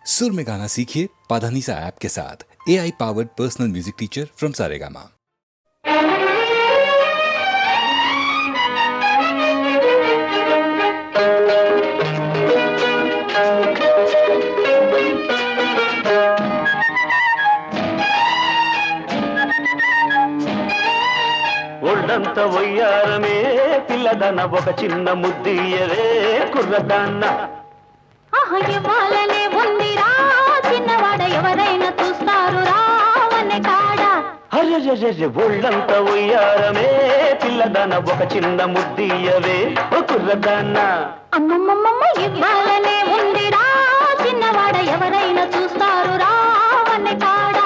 सुर में गाना सीखिए पाधानीसा ऐप के साथ। AI powered personal music teacher from Saregama. ఒళ్ళంత వయ్యారమే పిల్లదన ఒక చిన్న ముద్దియవే కుర్రదాన్న ఇవ్వాలనే ఉందిరా చిన్నవాడ ఎవరైనా చూస్తారు రావనే కాడ. అరెరెరె ఒళ్ళంత వయ్యారమే పిల్లదన ఒక చిన్న ముద్దియవే కుర్రదాన్న. అమ్మమ్మమ్మ ఇవ్వాలనే ఉందిరా చిన్నవాడ ఎవరైనా చూస్తారు రావనే కాడ.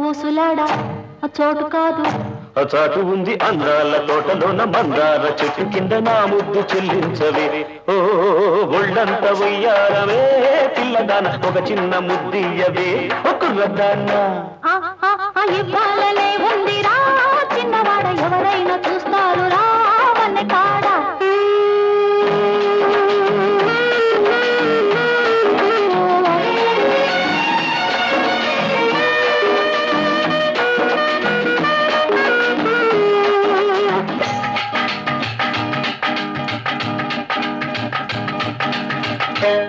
ఊసులాడ చోటు కాదు చాటు ఉంది అందాల తోటలోన మందార చెట్టు కింద నా ముద్దు చెల్లించవే ఓ ఒళ్ళంత వయ్యారమే పిల్లదాన ఒక చిన్న ముద్దియవే కుర్రదాన్న. ఇవ్వాలనే ఉందిరా చిన్నవాడ ఎవరైనా చూస్తారు రావనే కాడ.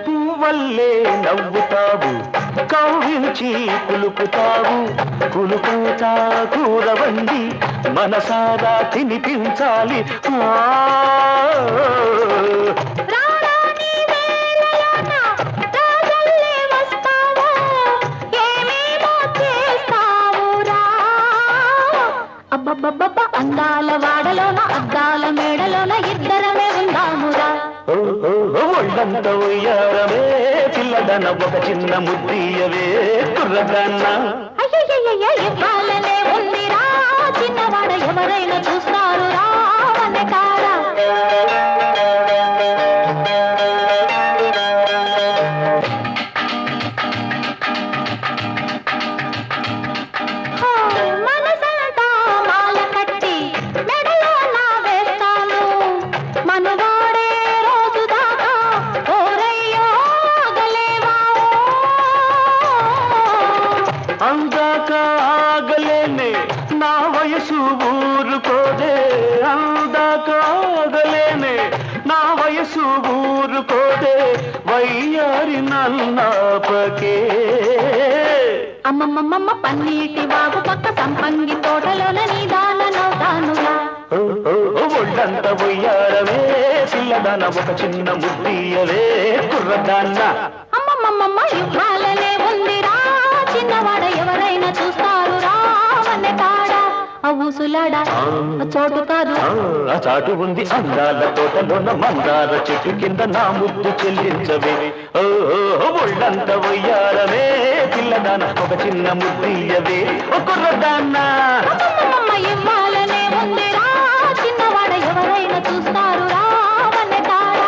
పువ్వల్లే నవ్వుతావు కవ్వించి కులుపుతావు కులుపుతా కూరవండి మనసారా తినిపించాలి. అందాల వాడలోన అద్దాల మేడలోన ఇద్దరమే ఉందామురా. ఒళ్ళంత ఉయ్యారమే పిల్లదన ఒక చిన్న ముద్దియవే కుర్రదాన్న. ఇవ్వాలనే ఉందిరా చిన్నవాడ ఎవరైనా చూస్తారు రావనే కాడ. మనసంతా మాల కట్టి మెడలో నా వేస్తాను మనవాడే రోజు దాకా ఓరయ్యో ఆగలేవా. అందాక ఆగలేనే నా వయసు ఊరుకోదే అందాక ఆగలేనే నా వయసు ఊరుకోదే వయ్యారి నన్నాపకే. అమ్మమ్మమ్మ పన్నీటి వాగు పక్క సంపంగి తోటలోన నీదానవుతానుగా. ఒళ్ళంత వయ్యారమే పిల్లదాన ఒక చిన్న ముద్దియవే కుర్రదాన్న. అమ్మమ్మమ్మ ఇవ్వాలనే ఉందిరా చిన్నవాడ ఎవరైనా చూస్తారు రావనే కాడ. ఊసులాడ చోటు కాదు ఆ చాటు ఉంది అందాల తోటలోన మందార చెట్టు కింద నా ముద్దు చెల్లించవే ఓ ఒళ్ళంత వయ్యారమే పిల్లదాన ఒక చిన్న ముద్దియవే కుర్రదాన్న. ఇవ్వాలనే ఉందిరా చిన్నవాడ ఎవరైనా చూస్తారు రావనే కాడ.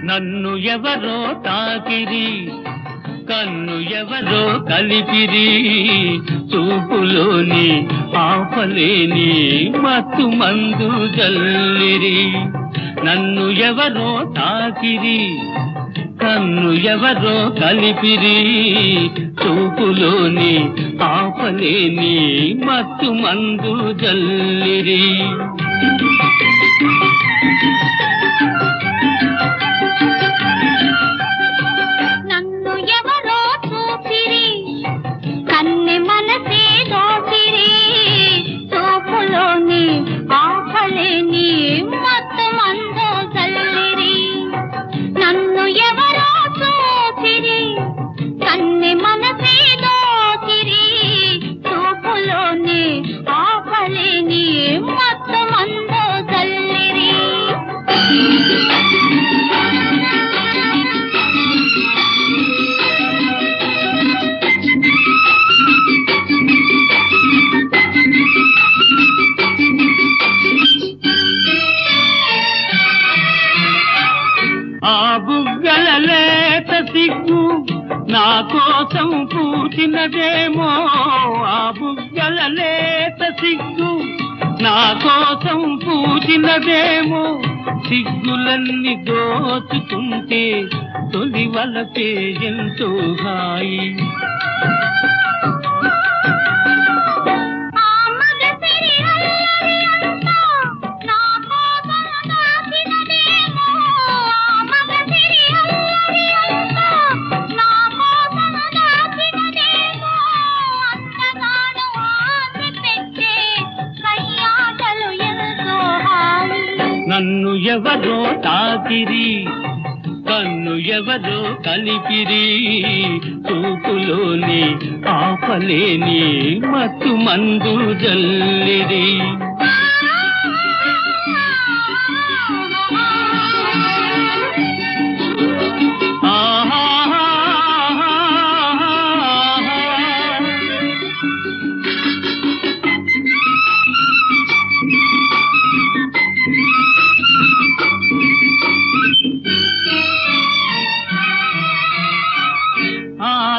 నన్ను ఎవరో తాకిరి కన్ను ఎవరో కలిపిరి చూపులోని ఆపలేని మత్తు మందు జల్లిరి. నన్ను ఎవరో తాకిరి కన్ను ఎవరో కలిపిరి చూపులోని ఆపలేని మత్తు మందు జల్లిరి. నన్ను ఎవరో చూపిరి కన్నె మనసే దోపిరి చూపులోని ఆపలేని మత్తు మందు జల్లిరి. నన్ను ఎవరో చూపిరి కన్నె మనసే దోపిరి చూపులోని ఆపలేని మత్తు మందు జల్లిరి. నా కోసం పూచినదేమో ఆ బుగ్గల లేత సిగ్గు, నా కోసం పూచినదేమో సిగ్గులన్నీ దోచుకుంటే తొలి వలపే ఎంతో హాయి. నన్ను ఎవరో తాకిరి, కన్ను ఎవరో కలిపిరి, చూపులోని ఆపలేని మత్తు మందు జల్లిరి.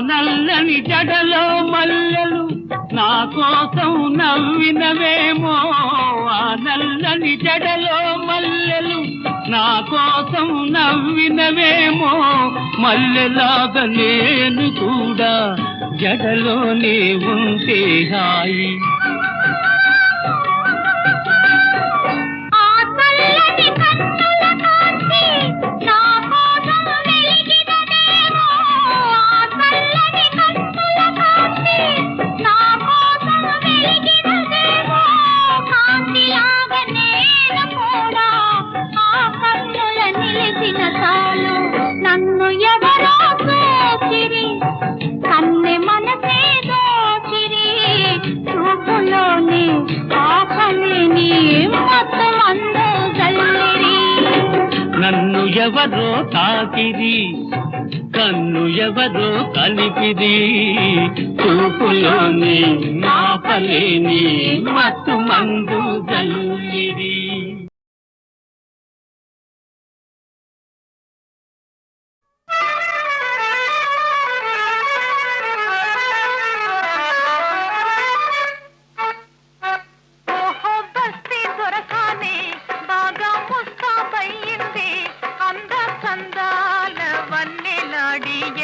నల్లని జడలో మల్లెలు నా కోసం నవ్వినవేమో, ఆ నల్లని జడలో మల్లెలు నా కోసం నవ్వినవేమో, మల్లెలాగా నేను కూడా జడలోనే ఉంటే హాయి. నన్ను ఎవరో చూచిరి, కన్నె మనసే దోచిరి, చూపులోని ఆపలేని మత్తు మందు జల్లిరి. నన్ను ఎవరో తాకిరి, కన్ను ఎవరో కలిపిరి, చూపులోని ఆపలేని మత్తు మందు జల్లిరి.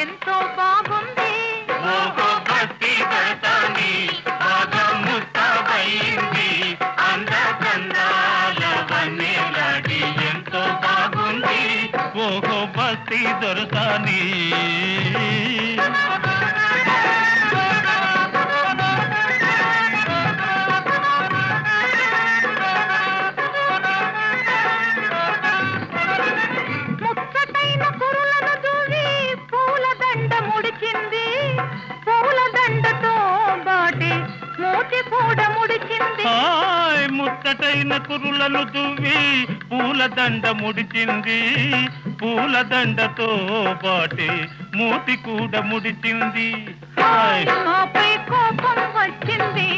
ఎంతో బాగుంది భక్తి దర్శని బాగా ముస్తాబైంది, అందకందాల వన్నెలాడి ఎంతో బాగుంది. ఓహో భక్తి దొరసాని ముచ్చటైన కురులను దువ్వి పూలదండ ముడిచింది, పూలదండతో పాటే మూతి కూడా ముడిచింది. నాపై కోపం వచ్చింది,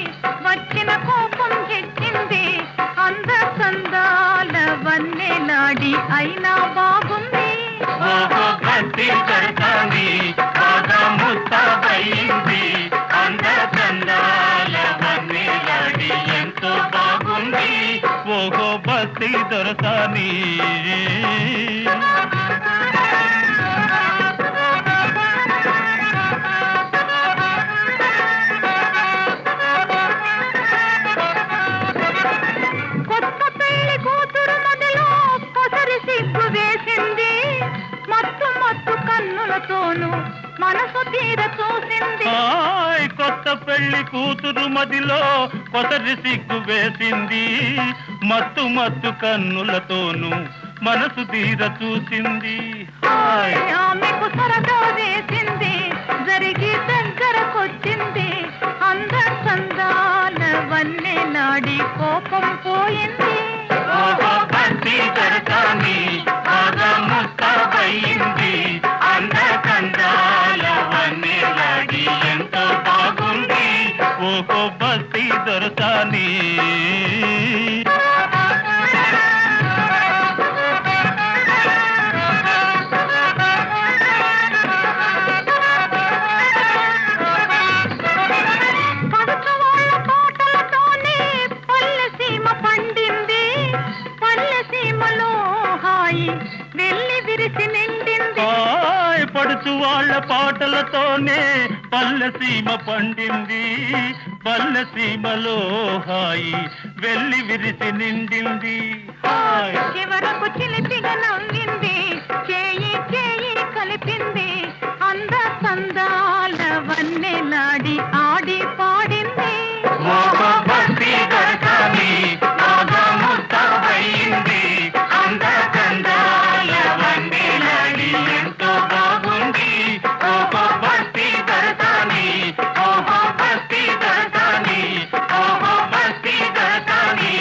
వచ్చిన కోపం హెచ్చింది, అందకందాల వన్నెలాడి అయినా బాగుంది. భక్తి దర్శని బాగా ముస్తాబైంది, అందకందాల వన్నెలాడి ఎంతో బాగుంది. ఓహో భక్తి దొరసాని కొత్త పెళ్లి కూతురు మొదలు పొసరి సిగ్గు వేసింది, మత్తు మత్తు కన్నులతోనూ మనసు తీర చూసింది. కొత్త పెళ్లి కూతురు మదిలో కొసరి సిగ్గు వేసింది, మత్తు మత్తు కన్నులతోనూ మనసు తీర చూసింది. ఆమెకు సరదా వేసింది, జరిగి దగ్గరకొచ్చింది, అందకందాల వన్నెలాడి కోపం పోయింది. భక్తి దర్శని బాగా ముస్తాబైంది, అందకందాల వన్నెలాడి ఎంతో బాగుంది. ఓహో భక్తి దొరసాని పడుచువాళ్ల పాటలతోనే పల్లెసీమ పండింది, పల్లెసీమలో హాయి వెళ్ళి విరిసి నిండింది. చివరకు చిలిపిగా నవ్వింది, చేయి చేయి కలిపింది, అంద సందాల వన్నెలాడి ఆడి పాడింది. భక్తి దొరకాని ముస్తాబయింది, అంద కందాల వన్నెలాడి ఎంతో బాగుంది. ఓహో భక్తి దొరకాని, ఓహో భక్తి దొరకాని, ఓహో భక్తి దొరకాని.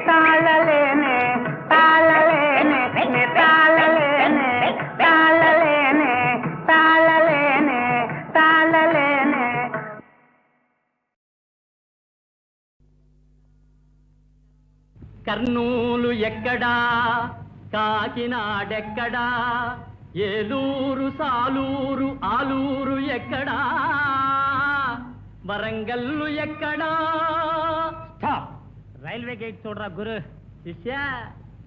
తాళలేనే తాళలేనే తాళలేనే కర్నూలు ఎక్కడా, కాకినాడెక్కడా, ఏలూరు సాలూరు ఆలూరు ఎక్కడా, వరంగల్లు ఎక్కడా. స్టాప్. రైల్వే గేట్ చూడరా గురు. శిష్య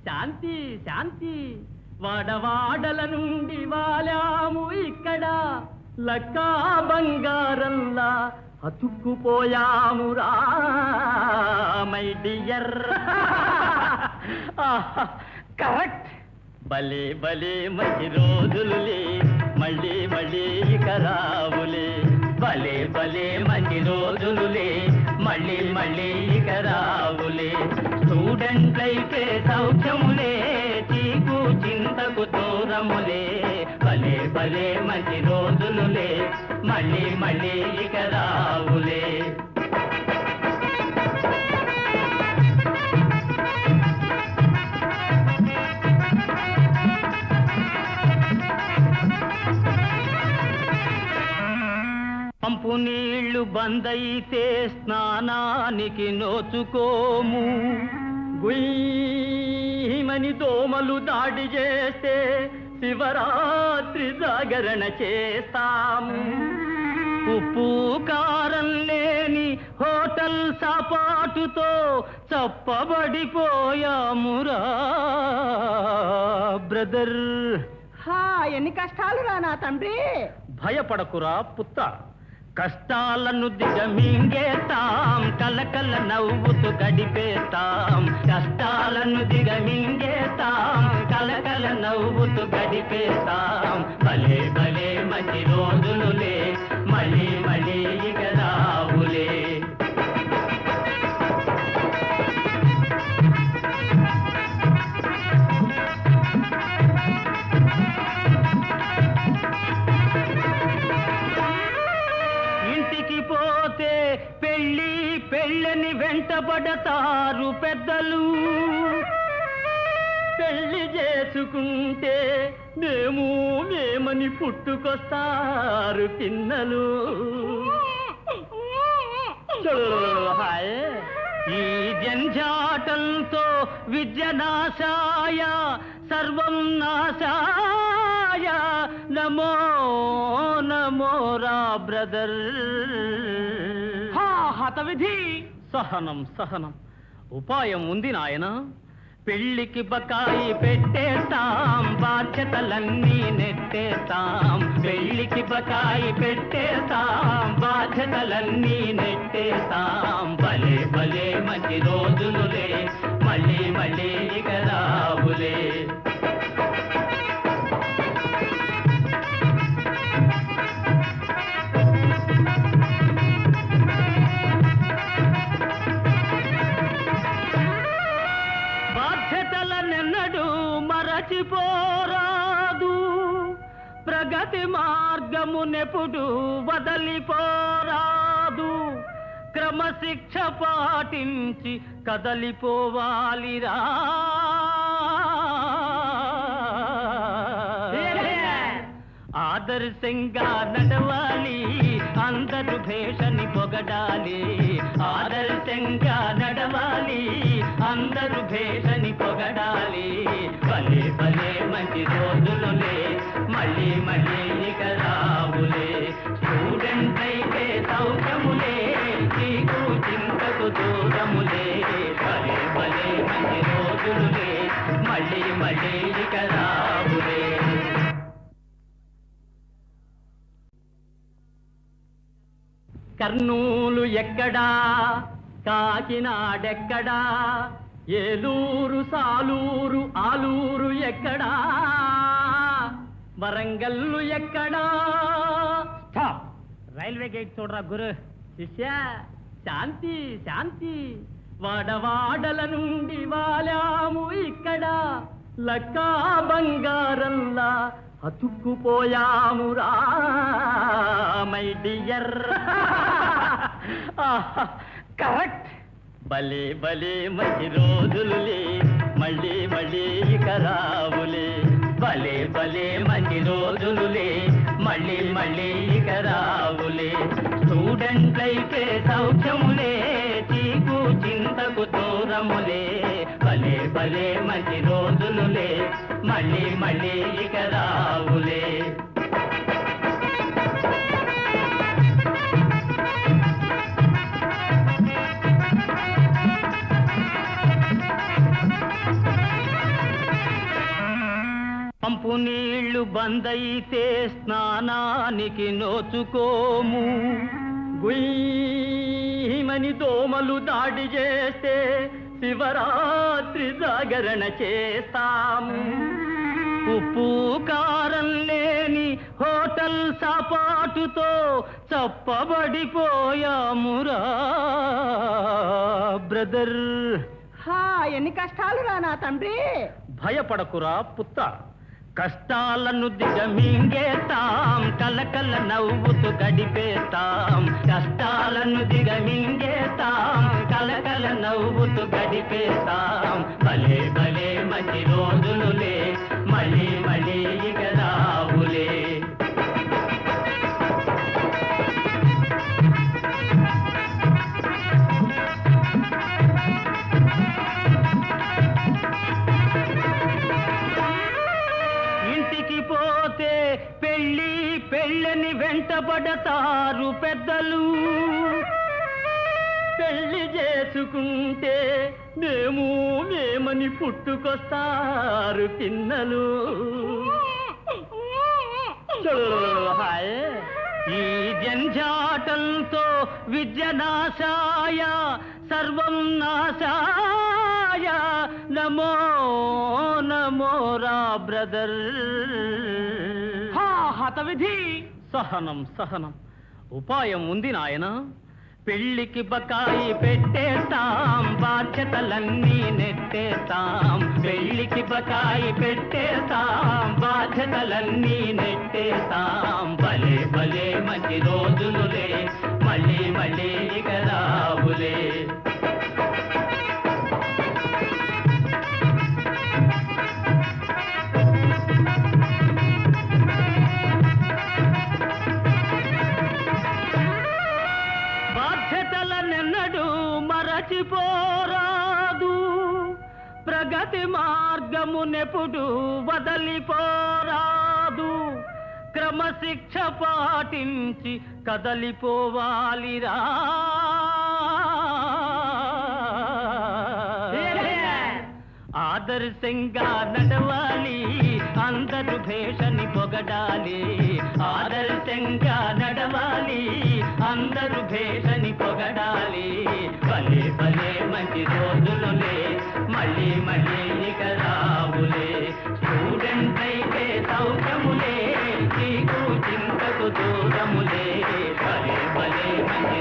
శాంతి శాంతి. వాడవాడల నుండి వాలాము ఇక్కడ, లక్కా బంగారంలా అతుక్కుపోయామురా మై డియర్. కరెక్ట్. భలే భలే మంచి రోజులులే, మళ్ళీ మళ్ళీ ఇక రావులే. భలే భలే మంచి రోజులులే, మళ్ళీ మళ్ళీ ఇక రావులే. స్టూడెంట్ అయితే సౌఖ్యములే, చీకు చింతకు దూరములే. భలే భలే మంచి రోజులులే, మళ్ళీ మళ్ళీ ఇక రావులే. పంపు నీళ్లు బందైతే స్నానానికి నోచుకోము. గుయ్యమని దోమలు దాడి చేస్తే శివరాత్రి జాగరణ చేస్తాము. ఉప్పు కారం లేని హోటల్ సాపాటుతో చప్పబడిపోయామురా బ్రదర్. ఎన్ని కష్టాలు రా నా తండ్రి. భయపడకురా పుత్త, కష్టాలను దిగమింగేస్తాం, కలకల నవ్వుతూ గడిపేస్తాం. కష్టాలను దిగమింగేస్తాం, కలకల నవ్వుతూ గడిపేస్తాం. భలే భలే మంచి రోజులులే, మళ్ళీ మళ్ళీ ఇక రావులే. పోతే పెళ్ళి పెళ్ళని వెంటబడతారు పెద్దలు. పెళ్లి చేసుకుంటే మేమని పుట్టుకొస్తారు పిన్నలు. ఈ జంజాటంతో విద్య నాశాయ, సర్వం నాశాయ. నమో నమో రా బ్రదర్. హతవిధి. సహనం సహనం. ఉపాయం ఉంది నాయన. పెళ్లికి బకాయి పెట్టేస్తాం, బాధ్యతలన్నీ నెట్టేస్తాం. పెళ్లికి బకాయి పెట్టేస్తాం, బాధ్యతలన్నీ నెట్టేస్తాం. భలే భలే మంచి రోజులులే, మళ్ళీ మళ్ళీ ఇక రావులే. బాధ్యతలనెన్నడూ మరచిపోరాదు, ప్రగతి మార్గమునెప్పుడు వదలిపోరాదు. క్రమశిక్ష పాటించి కదలిపోవాలిరా. ఆదర్శంగా నడవాలి, అందరు భేషని పొగడాలి. ఆదర్శంగా నడవాలి, అందరు భేషని పొగడాలి. భలే భలే మంచి రోజులులే, మళ్ళీ మళ్ళీ ఇక రావులే. స్టూడెంట్ అయితే సౌఖ్యములే, చీకు చింతకు దూరములే. భలే భలే మంచి రోజులులే, మళ్ళీ మళ్ళీ ఇక రావులే. కర్నూలు ఎక్కడా, కాకినాడెక్కడా, ఏలూరు సాలూరు ఆలూరు ఎక్కడా, వరంగల్లు ఎక్కడా. స్టాప్. రైల్వే గేట్ చూడరా గురు. శిష్య శాంతి శాంతి. వాడవాడల నుండి వాలాము ఇక్కడ, లక్కా బంగారంలా అతుక్కుపోయామురా మై డియర్. కరెక్ట్. భలే భలే మంచి రోజులులే, మళ్ళీ మళ్ళీ ఇక రావులే. భలే భలే మంచి రోజులులే, మళ్ళీ మళ్ళీ ఇక రావులే. స్టూడెంట్ అయితే సౌఖ్యములే, చీకు చింతకు దూరములే. మళ్ళీ ఇక రావులే. పంపు నీళ్లు బందైతే స్నానానికి నోచుకోము, గుయ్యమని దోమలు దాడి చేస్తే శివరాత్రి జాగరణ చేస్తాము. ఉప్పు కారం లేని హోటల్ సాపాటుతో చప్పబడిపోయామురా బ్రదర్. ఎన్ని కష్టాలు రా నా తండ్రి. భయపడకురా పుత్త, కష్టాలను దిగమింగేస్తాం, కలకల నవ్వుతూ గడిపేస్తాం. కష్టాలను దిగమింగేస్తాం, కలకల నవ్వుతూ గడిపేస్తాం. భలే భలే మంచి రోజులులే, మళ్ళీ మళ్ళీ ఇక రావులే. ఇంటికి పోతే పెళ్ళి పెళ్ళని వెంటబడతారు పెద్దలు, పెళ్లి చేసుకుంటే మేమని పుట్టుకొస్తారు పిన్నలు. హాయ్ ఈ జంఝాటంతో విద్య నాశాయ, సర్వం నాశాయ, నమో నమో రా బ్రదర్. హతవిధి. సహనం సహనం, ఉపాయం ఉంది నాయన. పెళ్లికి బకాయి పెట్టేస్తాం, బాధ్యతలన్నీ నెట్టేస్తాం. పెళ్లికి బకాయి పెట్టేస్తాం, బాధ్యతలన్నీ నెట్టేస్తాం. భలే భలే మంచి రోజులులే, మళ్ళీ మళ్ళీ ఇక రావులే. బాధ్యతలనెన్నడూ మరచిపోరాదు, ప్రగతి మార్గమునెప్పుడు వదలిపోరాదు. క్రమశిక్ష పాటించి కదలిపోవాలిరా. ఆదర్శంగా నడవాలి, అందరు భేషని పొగడాలి. ఆదర్శంగా నడవాలి, అందరు భేషని పొగడాలి. భలే భలే మంచి రోజులులే, మళ్ళీ మళ్ళీ ఇక రావులే. స్టూడెంట్ అయితే సౌఖ్యములే, చీకు చింతకు దూరములే. భలే భలే మంచి